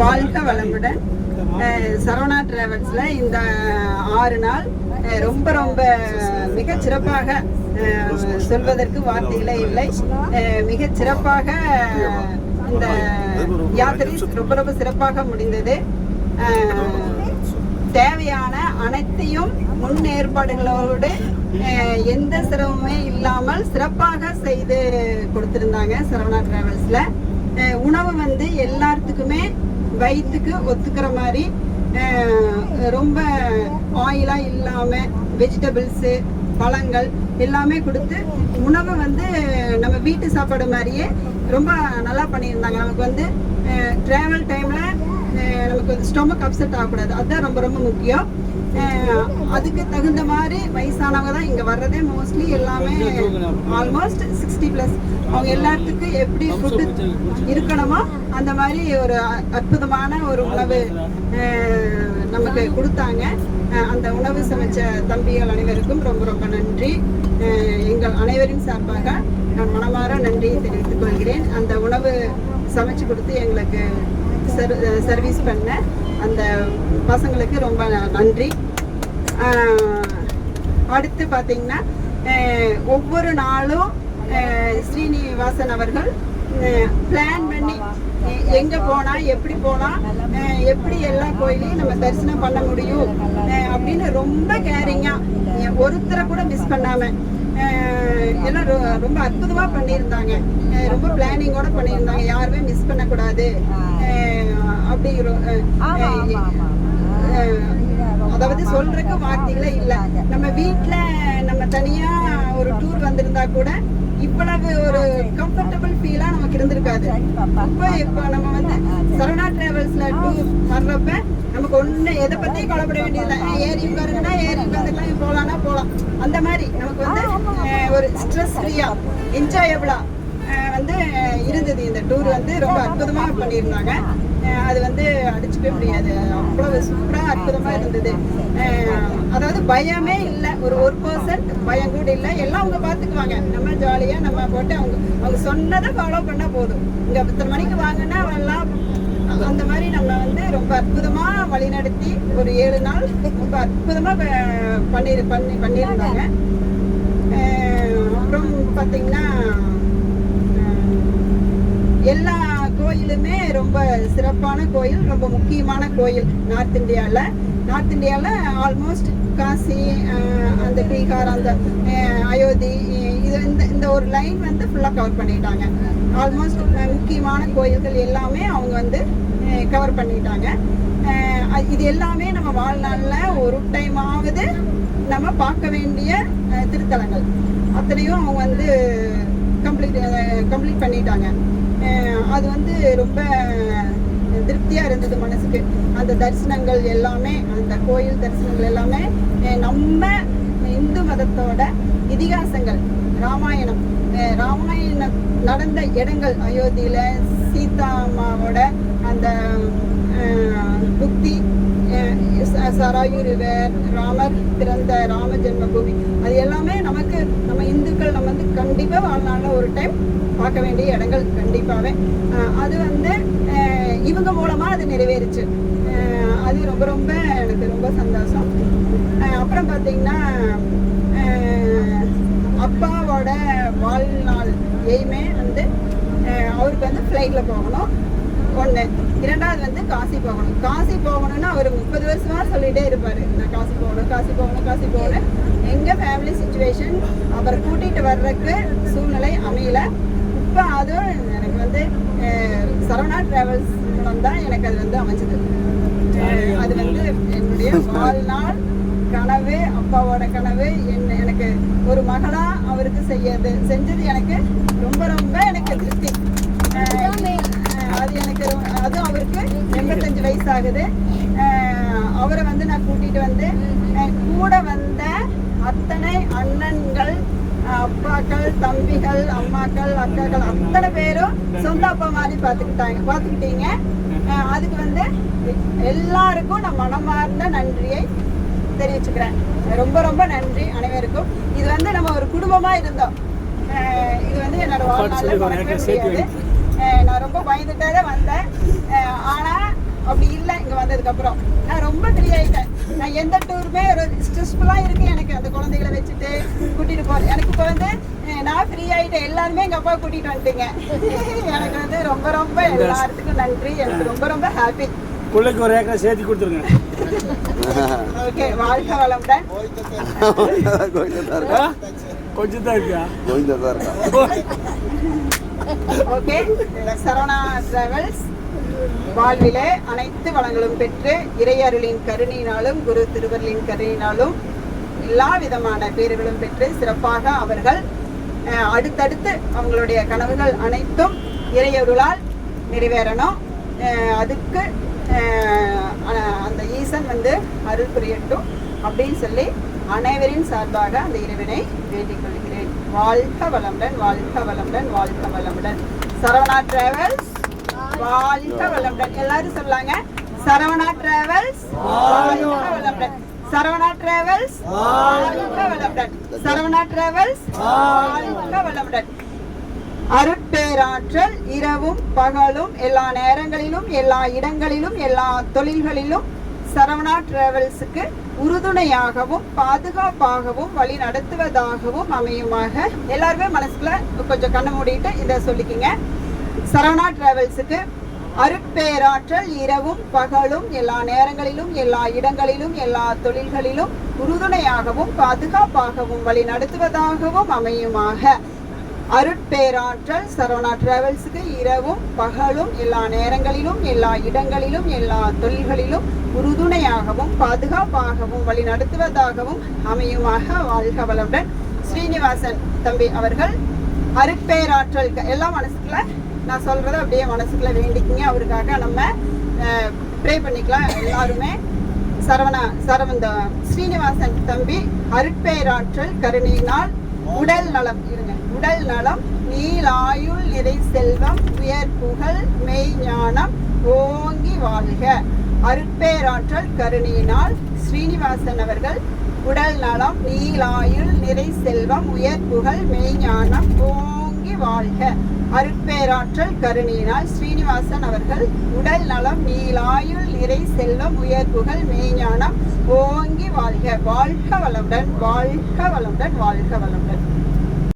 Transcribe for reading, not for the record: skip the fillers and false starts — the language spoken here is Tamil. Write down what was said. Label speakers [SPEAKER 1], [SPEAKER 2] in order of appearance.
[SPEAKER 1] வாழ்க வளமுடன். சரவணா டிராவல்ஸ்ல இந்த 6 நாள் ரொம்ப ரொம்ப மிக சிறப்பாக சொல்வதற்கு வார்த்தைகளே இல்லை. மிக சிறப்பாக இந்த யாத்திரை ரொம்ப ரொம்ப சிறப்பாக முடிந்தது. தேவையான அனைத்தையும் முன் ஏற்பாடுகளோடு எந்த சிரமமே இல்லாமல் சிறப்பாக செய்து கொடுத்திருந்தாங்க சரவணா டிராவல்ஸ்ல. உணவு வந்து எல்லாத்துக்குமே வயிற்றுக்கு ஒத்துக்கிற மாதிரி ரொம்ப ஆயிலா இல்லாம வெஜிடபிள்ஸு பழங்கள் எல்லாமே கொடுத்து உணவு வந்து நம்ம வீட்டு சாப்பாடு மாதிரியே ரொம்ப நல்லா பண்ணியிருந்தாங்க. நமக்கு வந்து ட்ராவல் டைம்ல நமக்கு வந்து ஸ்டொமக் அப்செட் ஆகக்கூடாது, அதுதான் ரொம்ப ரொம்ப முக்கியம். அதுக்கு தகுந்த மாதிரி வயசானவங்க தான் இங்கே வர்றதே. மோஸ்ட்லி எல்லாமே ஆல்மோஸ்ட் 60+. அவங்க எல்லாத்துக்கும் எப்படி ஃபுட்டு இருக்கணுமோ அந்த மாதிரி ஒரு அற்புதமான ஒரு உணவு நமக்கு கொடுத்தாங்க. அந்த உணவு சமைச்ச தம்பிகள் அனைவருக்கும் ரொம்ப ரொம்ப நன்றி. எங்கள் அனைவரின் சார்பாக நான் மனமாற நன்றியை தெரிவித்துக் கொள்கிறேன். அந்த உணவு சமைச்சு கொடுத்து எங்களுக்கு சர்வீஸ் பண்ண அந்த பசங்களுக்கு ரொம்ப நன்றி. அடுத்து பார்த்தீங்கன்னா ஒவ்வொரு நாளும் ஸ்ரீனிவாசன் அவர்கள் பிளான் பண்ணி எங்கே போனால் எப்படி போனால் எப்படி எல்லா கோயிலையும் நம்ம தரிசனம் பண்ண முடியும் அப்படின்னு ரொம்ப கேரிங்காக ஒருத்தரை கூட மிஸ் பண்ணாமல் எல்லாம் ரொம்ப அற்புதமாக பண்ணியிருந்தாங்க. ரொம்ப பிளானிங்கோட பண்ணியிருந்தாங்க. யாருமே மிஸ் பண்ணக்கூடாது அப்படிங்கிற அதாவது சொல்றதுக்கு வார்த்தைகளே இல்லை. நம்ம வீட்டுல நம்ம தனியா ஒரு டூர் வந்திருந்தா கூட இவ்வளவு ஒரு கம்ஃபர்டபுள் ஃபீலா நமக்கு இருந்திருக்காது. இப்போ நம்ம வந்து சரவணா டிராவல்ஸ்ல டூர் வர்றப்ப நமக்கு ஒண்ணு எதை பத்தியும் கவலைப்பட வேண்டியதில்லை. ஏறி உட்காருங்கன்னா ஏறி உட்காந்துக்கலாம், போலாம்னா போகலாம். அந்த மாதிரி நமக்கு வந்து ஒரு ஸ்ட்ரெஸ் ஃப்ரீயா என்ஜாயபிளா வந்து இருந்தது. இந்த டூர் வந்து ரொம்ப அற்புதமா பண்ணியிருந்தாங்க. அது வந்து அடிச்சுக்கவே முடியாது, அவ்வளவு சூப்பரா அற்புதமா இருந்தது. அதாவது பயமே இல்லை, ஒரு 1% பயம் கூட இல்லை. எல்லாம் அவங்க பார்த்துக்குவாங்க. நம்ம ஜாலியா நம்ம போட்டு அவங்க சொன்னதை ஃபாலோ பண்ணா போதும். இங்க 10 மணிக்கு வாங்கன்னா வரலாம். அந்த மாதிரி நம்ம வந்து ரொம்ப அற்புதமா வழிநடத்தி ஒரு 7 நாள் ரொம்ப அற்புதமா பண்ணியிருந்தாங்க. அப்புறம் பார்த்தீங்கன்னா எல்லா கோயிலுமே ரொம்ப சிறப்பான கோயில், ரொம்ப முக்கியமான கோயில். நார்த் இந்தியாவில் ஆல்மோஸ்ட் காசி, அந்த பீகார், அந்த அயோத்தி, இது இந்த ஒரு லைன் வந்து ஃபுல்லாக கவர் பண்ணிட்டாங்க. ஆல்மோஸ்ட் முக்கியமான கோயில்கள் எல்லாமே அவங்க வந்து கவர் பண்ணிட்டாங்க. இது எல்லாமே நம்ம வாழ்நாளில் ஒரு டைமாவது நம்ம பார்க்க வேண்டிய திருத்தலங்கள் அத்தனையும் அவங்க வந்து கம்ப்ளீட் பண்ணிட்டாங்க. அது வந்து ரொம்ப திருப்தியாக இருந்தது மனசுக்கு. அந்த தரிசனங்கள் எல்லாமே, அந்த கோயில் தரிசனங்கள் எல்லாமே நம்ம இந்து மதத்தோட இதிகாசங்கள், ராமாயணம் நடந்த இடங்கள், அயோத்தியில் சீதா அம்மாவோட அந்த புக்தி, சராயு ரிவர், ராமர் பிறந்த ராம ஜென்மபூமி, அது எல்லாமே நமக்கு நம்ம இந்துக்கள் நம்ம வந்து கண்டிப்பாக வாழ்நாளில் ஒரு டைம் பார்க்க வேண்டிய இடங்கள் கண்டிப்பாகவே. அது வந்து இவங்க மூலமாக அது நிறைவேறுச்சு. அது ரொம்ப ரொம்ப எனக்கு ரொம்ப சந்தோஷம். அப்புறம் பார்த்தீங்கன்னா அப்பாவோட வாழ்நாள் எய்மே வந்து அவருக்கு வந்து ஃப்ளைட்டில் போகணும் ஒன்று. 2வது வந்து காசி போகணும்னா அவர் 30 வருஷமாக சொல்லிகிட்டே இருப்பார், நான் காசி போகணும். எங்கள் ஃபேமிலி சுச்சுவேஷன் அவரை கூட்டிகிட்டு வர்றதுக்கு சூழ்நிலை அமையல. இப்போ அதுவும் எனக்கு வந்து சரவணா டிராவல்ஸ் மூலம் தான் எனக்கு அது வந்து அமைஞ்சது. அது வந்து என்னுடைய வாழ்நாள் கனவு, அப்பாவோட கனவு. எனக்கு ஒரு மகளா அவருக்கு செஞ்சது எனக்கு ரொம்ப ரொம்ப எனக்கு திருப்தி. அது எனக்கு அது அவருக்கு 85 வயசு ஆகுது. அவரை வந்து நான் கூட்டிட்டு வந்து கூட வந்த அத்தனை அண்ணன்கள், அப்பாக்கள், தம்பிகள், அம்மாக்கள், அக்காக்கள் அத்தனை பேரும் சொந்த அப்பா மாதிரி பார்த்துக்கிட்டீங்க. அதுக்கு வந்து எல்லாருக்கும் நான் மனமார்ந்த நன்றியை தெரிவிச்சுக்கிறேன். ரொம்ப ரொம்ப நன்றி அனைவருக்கும். இது வந்து நம்ம ஒரு குடும்பமா இருந்தோம். இது வந்து என்னோட வாழ்நாளில் மறக்கவே முடியாது. நான் ரொம்ப பயந்துட்டேன். ஆனா அப்படி இல்லை. இங்க வந்ததுக்கு அப்புறம் நான் ரொம்ப ஃப்ரீ ஆயிட்டேன். நான் எந்த டூருமே ஒரு ஸ்ட்ரெஸ்ஃபுல்லா இருக்கு எனக்கு அந்த குழந்தைகளை வச்சுட்டு கூட்டிட்டு போறேன். எனக்கு இப்போ வந்து நான் ஃப்ரீ ஆயிட்டேன். எல்லாருமே எங்க அப்பா கூட்டிட்டு வந்துட்டீங்க. எனக்கு வந்து ரொம்ப ரொம்ப எல்லாத்துக்கும் நன்றி. எனக்கு ரொம்ப ரொம்ப ஹாப்பி.
[SPEAKER 2] பிள்ளைக்கு ஒரு ஏக்கரை சேர்த்து கொடுத்துருங்க.
[SPEAKER 1] ஓகே, வாழ்க வளமுடன்.
[SPEAKER 2] கொஞ்சம் தான் இருக்கா?
[SPEAKER 1] ஓகே, சரவணா டிராவல்ஸ் வாழ்விலே அனைத்து வளங்களும் பெற்று இறையருளின் கருணையினாலும் குரு திருவருளின் கருணையினாலும் எல்லா விதமான பேர்களும் பெற்று சிறப்பாக அவர்கள் அடுத்தடுத்து அவங்களுடைய கனவுகள் அனைத்தும் இறையருளால் நிறைவேறணும். அதுக்கு அந்த ஈசன் வந்து அருள் புரியட்டும் அப்படின்னு சொல்லி அனைவரின் சார்பாக அந்த இறைவனை வேண்டிக் கொள்கிறேன். வாழ்க வளமுடன், வாழ்க வளமுடன், வாழ்க வளமுடன். சரவணா டிராவல்ஸ் வாழ்க வளமுடன். எல்லாரும் சொல்லாங்க, சரவணா டிராவல்ஸ் வாழ்க வளமுடன், சரவணா டிராவல்ஸ் வாழ்க வளமுடன், சரவணா டிராவல்ஸ் வாழ்க வளமுடன். அருட்பேராற்றல் இரவும் பகலும் எல்லா நேரங்களிலும் எல்லா இடங்களிலும் எல்லா தொழில்களிலும் சரவணா டிராவல்ஸுக்கு உறுதுணையாகவும் பாதுகாப்பாகவும் வழி நடத்துவதாகவும் அமையுமாக. எல்லாருமே மனசுக்குள்ள கொஞ்சம் கண்ணை மூடிட்டு இதை சொல்லிக்கிங்க. சரவணா டிராவல்ஸுக்கு அருட்பேராற்றல் இரவும் பகலும் எல்லா நேரங்களிலும் எல்லா இடங்களிலும் எல்லா தொழில்களிலும் உறுதுணையாகவும் பாதுகாப்பாகவும் வழி நடத்துவதாகவும் அமையுமாக. அருட்பேராற்றல் சரவணா டிராவல்ஸுக்கு இரவும் பகலும் எல்லா நேரங்களிலும் எல்லா இடங்களிலும் எல்லா தொழில்களிலும் உறுதுணையாகவும் பாதுகாப்பாகவும் வழி நடத்துவதாகவும் அமையுமாக. வாழ்க வளமுடன். ஸ்ரீனிவாசன் தம்பி அவர்கள் அருட்பேராற்றல் எல்லாம் மனசுக்குள்ள நான் சொல்றத அப்படியே மனசுக்குள்ள வேண்டிக்கிங்க. அவருக்காக நம்ம ப்ரே பண்ணிக்கலாம் எல்லாருமே. சரவந்த ஸ்ரீனிவாசன் தம்பி அருட்பேராற்றல் கருணையினால் உடல் நலம் இருங்க, உடல் நலம், நீலாயுள் நிறை செல்வம், உயர் புகழ், மெய் ஞானம் ஓங்கி வாழ்க. அருட்பேராற்றல் கருணையினால் ஸ்ரீனிவாசன் அவர்கள் உடல் நலம், நீலாயுள் நிறை செல்வம், உயர் புகழ், மெய் ஞானம் ஓங்கி வாழ்க. அருட்பேராற்றல் கருணையினால் ஸ்ரீனிவாசன் அவர்கள் உடல் நலம், நீலாயுள் நிறை செல்வம், உயர் புகழ், மெய் ஞானம் ஓங்கி வாழ்க. வாழ்க வளமுடன், வாழ்க வளமுடன், வாழ்க வளமுடன்.